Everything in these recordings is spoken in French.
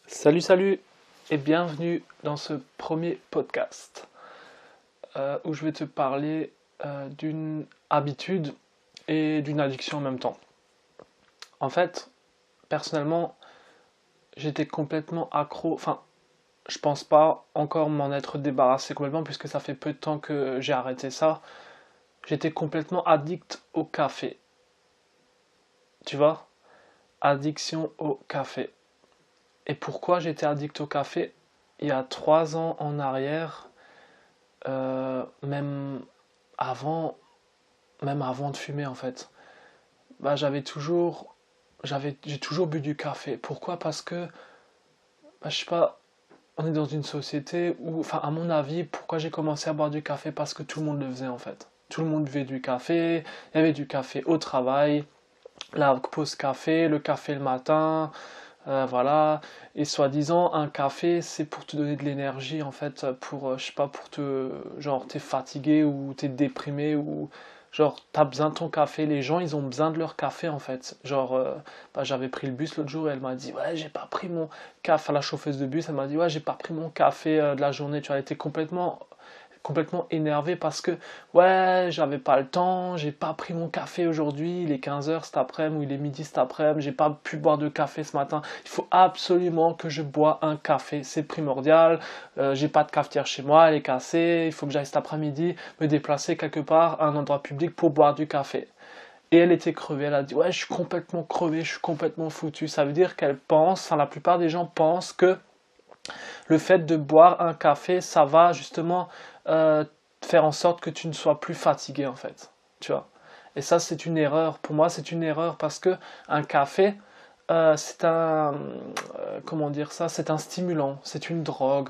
Salut et bienvenue dans ce premier podcast où je vais te parler d'une habitude et d'une addiction en même temps. En fait, personnellement, j'étais complètement accro, enfin, je pense pas encore m'en être débarrassé complètement puisque ça fait peu de temps que j'ai arrêté ça. J'étais complètement addict au café. Tu vois? Addiction au café. Et pourquoi j'étais addict au café? Il y a 3 ans en arrière, même avant, même avant de fumer en fait, bah, j'ai toujours bu du café. Pourquoi? Parce que, bah, je sais pas, on est dans une société où, enfin, à mon avis, pourquoi j'ai commencé à boire du café? Parce que tout le monde le faisait en fait. Tout le monde buvait du café, il y avait du café au travail, la pause café, le café le matin, voilà. Et soi-disant, un café, c'est pour te donner de l'énergie, en fait, pour, je sais pas, pour te, genre, t'es fatigué ou t'es déprimé ou, genre, t'as besoin de ton café. Les gens, ils ont besoin de leur café, en fait. Genre, bah, j'avais pris le bus l'autre jour et elle m'a dit, ouais, j'ai pas pris mon café. Enfin, la chauffeuse de bus, elle m'a dit, ouais, j'ai pas pris mon café de la journée. Tu vois, elle était complètement énervé parce que ouais, j'avais pas le temps, j'ai pas pris mon café aujourd'hui, il est 15h cet après-midi ou il est midi cet après-midi, j'ai pas pu boire de café ce matin. Il faut absolument que je bois un café, c'est primordial. J'ai pas de cafetière chez moi, elle est cassée, il faut que j'aille cet après-midi me déplacer quelque part à un endroit public pour boire du café. Et elle était crevée, elle a dit ouais, je suis complètement crevée, je suis complètement foutu. Ça veut dire qu'elle pense, enfin la plupart des gens pensent que le fait de boire un café, ça va justement euh, faire en sorte que tu ne sois plus fatigué en fait, tu vois. Et ça, c'est une erreur. Pour moi, c'est une erreur parce que un café, c'est un, comment dire ça, c'est un stimulant, c'est une drogue.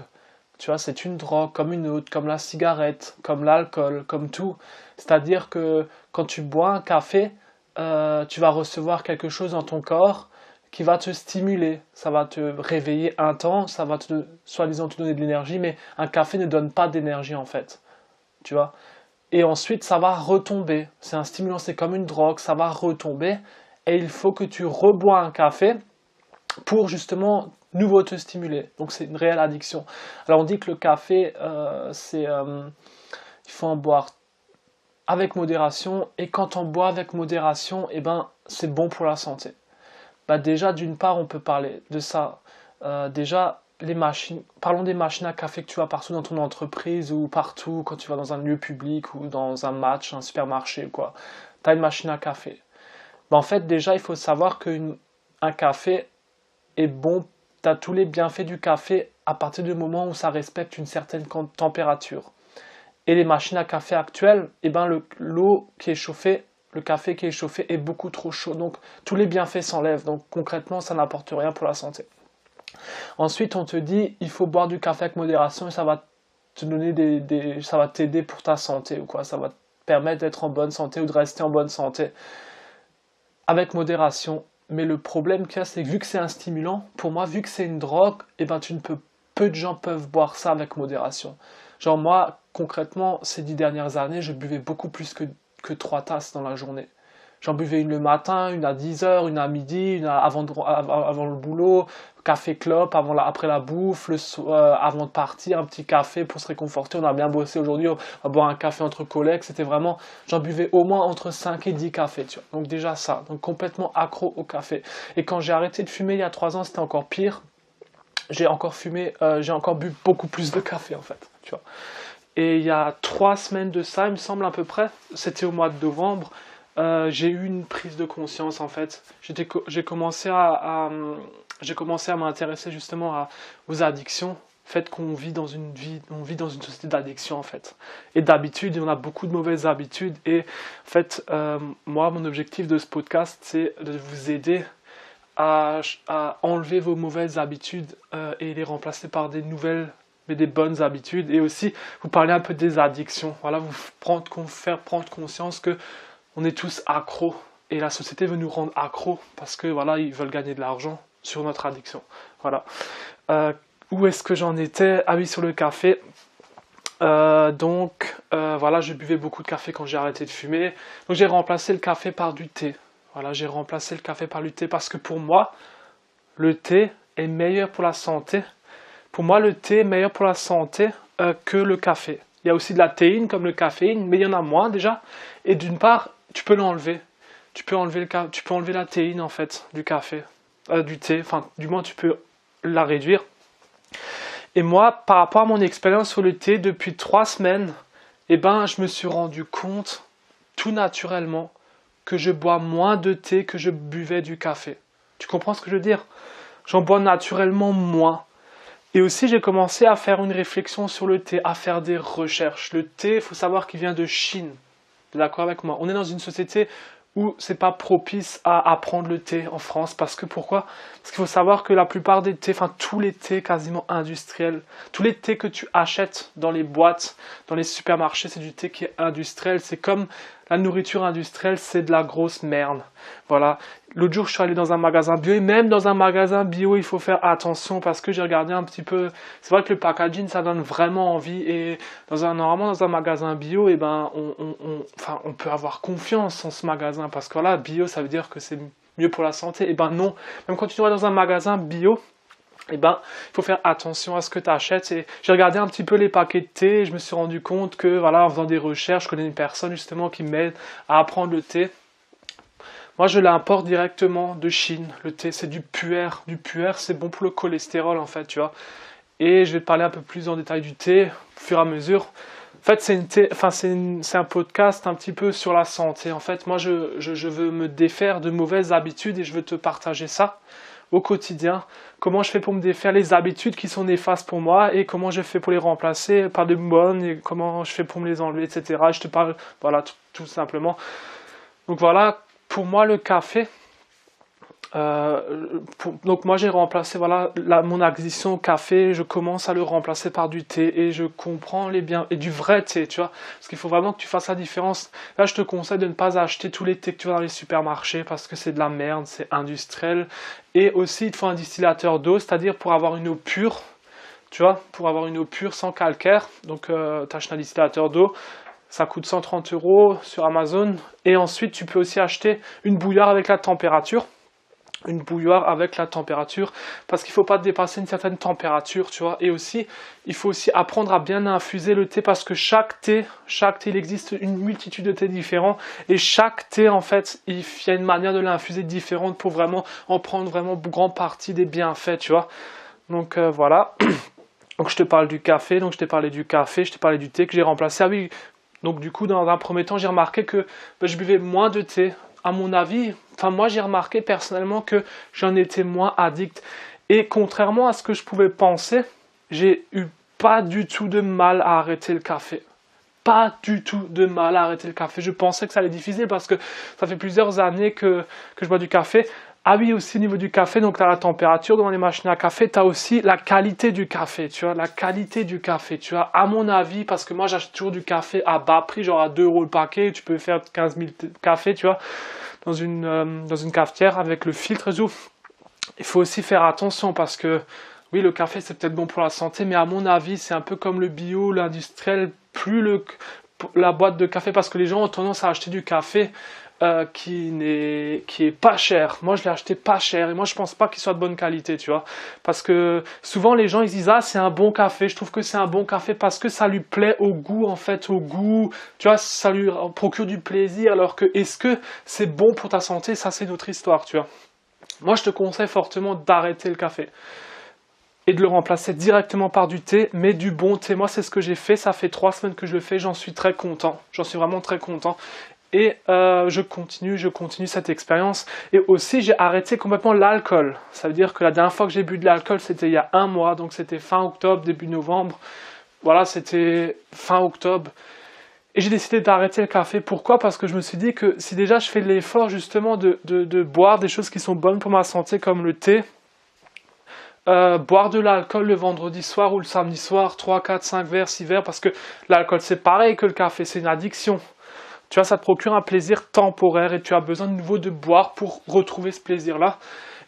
Tu vois, c'est une drogue comme une autre, comme la cigarette, comme l'alcool, comme tout. C'est-à-dire que quand tu bois un café, tu vas recevoir quelque chose dans ton corps qui va te stimuler, ça va te réveiller un temps, ça va te, soi-disant te donner de l'énergie, mais un café ne donne pas d'énergie en fait, tu vois. Et ensuite, ça va retomber. C'est un stimulant, c'est comme une drogue, ça va retomber. Et il faut que tu rebois un café pour justement nouveau te stimuler. Donc c'est une réelle addiction. Alors on dit que le café, il faut en boire avec modération. Et quand on boit avec modération, eh ben, c'est bon pour la santé. Bah déjà, d'une part, on peut parler de ça. Déjà, les machines, parlons des machines à café que tu as partout dans ton entreprise ou partout quand tu vas dans un lieu public ou dans un match, un supermarché ou quoi. Tu as une machine à café. Bah en fait, déjà, il faut savoir qu'un café est bon, tu as tous les bienfaits du café à partir du moment où ça respecte une certaine température. Et les machines à café actuelles, eh ben l'eau qui est chauffée, le café qui est chauffé est beaucoup trop chaud. Donc tous les bienfaits s'enlèvent. Donc concrètement, ça n'apporte rien pour la santé. Ensuite, on te dit, il faut boire du café avec modération et ça va te donner ça va t'aider pour ta santé ou quoi. Ça va te permettre d'être en bonne santé ou de rester en bonne santé avec modération. Mais le problème qu'il y a, c'est que vu que c'est un stimulant, pour moi, vu que c'est une drogue, eh ben peu de gens peuvent boire ça avec modération. Genre moi, concrètement, ces 10 dernières années, je buvais beaucoup plus que 3 tasses dans la journée. J'en buvais une le matin, une à 10h, une à midi, une avant le boulot, café clope, après la bouffe, avant de partir, un petit café pour se réconforter. On a bien bossé aujourd'hui, on va boire un café entre collègues. C'était vraiment, j'en buvais au moins entre 5 et 10 cafés, tu vois. Donc déjà ça, donc complètement accro au café. Et quand j'ai arrêté de fumer il y a 3 ans, c'était encore pire. J'ai encore bu beaucoup plus de café en fait, tu vois. Et il y a 3 semaines de ça, il me semble à peu près, c'était au mois de novembre, j'ai eu une prise de conscience en fait. J'ai commencé à m'intéresser justement aux addictions. Le fait on vit dans une société d'addiction en fait. Et d'habitude, on a beaucoup de mauvaises habitudes. Et en fait, moi, mon objectif de ce podcast, c'est de vous aider à enlever vos mauvaises habitudes et les remplacer par des nouvelles mais des bonnes habitudes, et aussi vous parler un peu des addictions. Voilà, faire prendre conscience que on est tous accros et la société veut nous rendre accros parce que voilà, ils veulent gagner de l'argent sur notre addiction. Voilà. Où est-ce que j'en étais? Ah oui, sur le café. Voilà, je buvais beaucoup de café quand j'ai arrêté de fumer. Donc j'ai remplacé le café par du thé. Voilà, j'ai remplacé le café par du thé parce que pour moi, le thé est meilleur pour la santé. Pour moi, le thé est meilleur pour la santé que le café. Il y a aussi de la théine comme le caféine, mais il y en a moins déjà. Et d'une part, tu peux l'enlever. Tu peux enlever la théine en fait du café, du thé. Enfin, du moins, tu peux la réduire. Et moi, par rapport à mon expérience sur le thé, depuis 3 semaines, eh ben, je me suis rendu compte, tout naturellement, que je bois moins de thé que je buvais du café. Tu comprends ce que je veux dire? J'en bois naturellement moins. Et aussi, j'ai commencé à faire une réflexion sur le thé, à faire des recherches. Le thé, il faut savoir qu'il vient de Chine. Tu es d'accord avec moi? On est dans une société où c'est pas propice à prendre le thé en France. Parce que pourquoi? Parce qu'il faut savoir que la plupart des thés, enfin tous les thés quasiment industriels, tous les thés que tu achètes dans les boîtes, dans les supermarchés, c'est du thé qui est industriel. C'est comme la nourriture industrielle, c'est de la grosse merde. Voilà. L'autre jour, je suis allé dans un magasin bio et même dans un magasin bio, il faut faire attention parce que j'ai regardé un petit peu. C'est vrai que le packaging, ça donne vraiment envie et normalement dans un magasin bio, eh ben, on peut avoir confiance en ce magasin parce que voilà, bio, ça veut dire que c'est mieux pour la santé. Eh ben non. Même quand tu vas dans un magasin bio, eh ben, il faut faire attention à ce que tu achètes. Et j'ai regardé un petit peu les paquets de thé et je me suis rendu compte que, voilà, en faisant des recherches, je connais une personne justement qui m'aide à apprendre le thé. Moi, je l'importe directement de Chine. Le thé, c'est du puer. Du puer, c'est bon pour le cholestérol, en fait, tu vois. Et je vais te parler un peu plus en détail du thé, au fur et à mesure. En fait, c'est un podcast un petit peu sur la santé. En fait, moi, je veux me défaire de mauvaises habitudes et je veux te partager ça au quotidien. Comment je fais pour me défaire les habitudes qui sont néfastes pour moi et comment je fais pour les remplacer par de bonnes et comment je fais pour me les enlever, etc. Je te parle, voilà, tout simplement. Donc voilà, pour moi, le café, donc moi j'ai remplacé voilà mon addiction au café, je commence à le remplacer par du thé et je comprends les biens et du vrai thé, tu vois, parce qu'il faut vraiment que tu fasses la différence. Là, je te conseille de ne pas acheter tous les thés que tu vois dans les supermarchés parce que c'est de la merde, c'est industriel. Et aussi, il te faut un distillateur d'eau, c'est-à-dire pour avoir une eau pure, tu vois, pour avoir une eau pure sans calcaire. Donc, tu achètes un distillateur d'eau. Ça coûte 130 € sur Amazon. Et ensuite, tu peux aussi acheter une bouilloire avec la température. Une bouilloire avec la température. Parce qu'il ne faut pas dépasser une certaine température, tu vois. Et aussi, il faut aussi apprendre à bien infuser le thé. Parce que chaque thé, il existe une multitude de thés différents. Et chaque thé, en fait, il y a une manière de l'infuser différente pour vraiment en prendre vraiment grande partie des bienfaits, tu vois. Donc, voilà. Donc, je te parle du café. Donc, je t'ai parlé du café. Je t'ai parlé du thé que j'ai remplacé. Ah oui. Donc du coup, dans un premier temps, j'ai remarqué que je buvais moins de thé. À mon avis, enfin moi j'ai remarqué personnellement que j'en étais moins addict. Et contrairement à ce que je pouvais penser, j'ai eu pas du tout de mal à arrêter le café. Pas du tout de mal à arrêter le café. Je pensais que ça allait être difficile parce que ça fait plusieurs années que je bois du café. Ah oui, aussi au niveau du café, donc tu as la température dans les machines à café, tu as aussi la qualité du café, tu vois, la qualité du café, tu vois, à mon avis, parce que moi j'achète toujours du café à bas prix, genre à 2 € le paquet, tu peux faire 15 000 cafés, tu vois, dans une cafetière avec le filtre et tout. Il faut aussi faire attention parce que, oui, le café c'est peut-être bon pour la santé, mais à mon avis, c'est un peu comme le bio, l'industriel, plus la boîte de café, parce que les gens ont tendance à acheter du café qui est pas cher. Moi, je l'ai acheté pas cher et moi, je pense pas qu'il soit de bonne qualité, tu vois. Parce que souvent, les gens, ils disent, ah, c'est un bon café. Je trouve que c'est un bon café parce que ça lui plaît au goût, en fait, au goût. Tu vois, ça lui procure du plaisir. Alors que, est-ce que c'est bon pour ta santé? Ça, c'est une autre histoire, tu vois. Moi, je te conseille fortement d'arrêter le café et de le remplacer directement par du thé, mais du bon thé. Moi, c'est ce que j'ai fait. Ça fait 3 semaines que je le fais. J'en suis très content. J'en suis vraiment très content. Et je continue cette expérience. Et aussi, j'ai arrêté complètement l'alcool. Ça veut dire que la dernière fois que j'ai bu de l'alcool, c'était il y a 1 mois. Donc, c'était fin octobre, début novembre. Voilà, c'était fin octobre. Et j'ai décidé d'arrêter le café. Pourquoi? Parce que je me suis dit que si déjà je fais l'effort justement de boire des choses qui sont bonnes pour ma santé, comme le thé, boire de l'alcool le vendredi soir ou le samedi soir, 3, 4, 5 verres, 6 verres, parce que l'alcool c'est pareil que le café, c'est une addiction. Tu vois, ça te procure un plaisir temporaire et tu as besoin de nouveau de boire pour retrouver ce plaisir-là.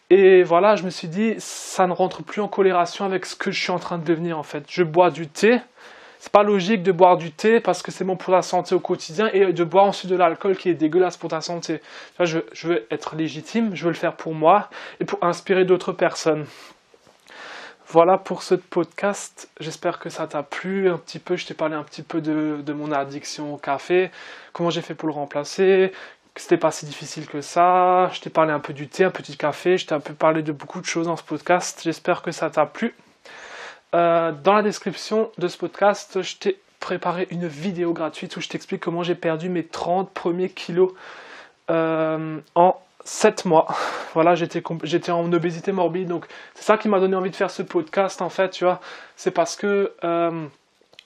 Et voilà, je me suis dit, ça ne rentre plus en corrélation avec ce que je suis en train de devenir en fait. Je bois du thé. C'est pas logique de boire du thé parce que c'est bon pour la santé au quotidien et de boire ensuite de l'alcool qui est dégueulasse pour ta santé. Tu vois, je veux être légitime, je veux le faire pour moi et pour inspirer d'autres personnes. Voilà pour ce podcast. J'espère que ça t'a plu un petit peu. Je t'ai parlé un petit peu de mon addiction au café, comment j'ai fait pour le remplacer, que c'était pas si difficile que ça. Je t'ai parlé un peu du thé, un peu du café. Je t'ai un peu parlé de beaucoup de choses dans ce podcast. J'espère que ça t'a plu. Dans la description de ce podcast, je t'ai préparé une vidéo gratuite où je t'explique comment j'ai perdu mes 30 premiers kilos en 7 mois. Voilà, j'étais en obésité morbide, donc c'est ça qui m'a donné envie de faire ce podcast en fait, tu vois. C'est parce que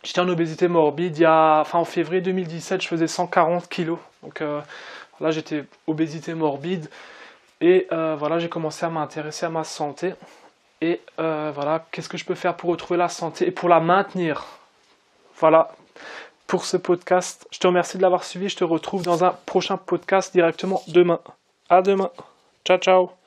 j'étais en obésité morbide, en février 2017, je faisais 140 kilos. Donc voilà, j'étais obésité morbide et voilà, j'ai commencé à m'intéresser à ma santé. Et voilà, qu'est-ce que je peux faire pour retrouver la santé et pour la maintenir. Voilà pour ce podcast. Je te remercie de l'avoir suivi. Je te retrouve dans un prochain podcast directement demain. À demain. Ciao, ciao.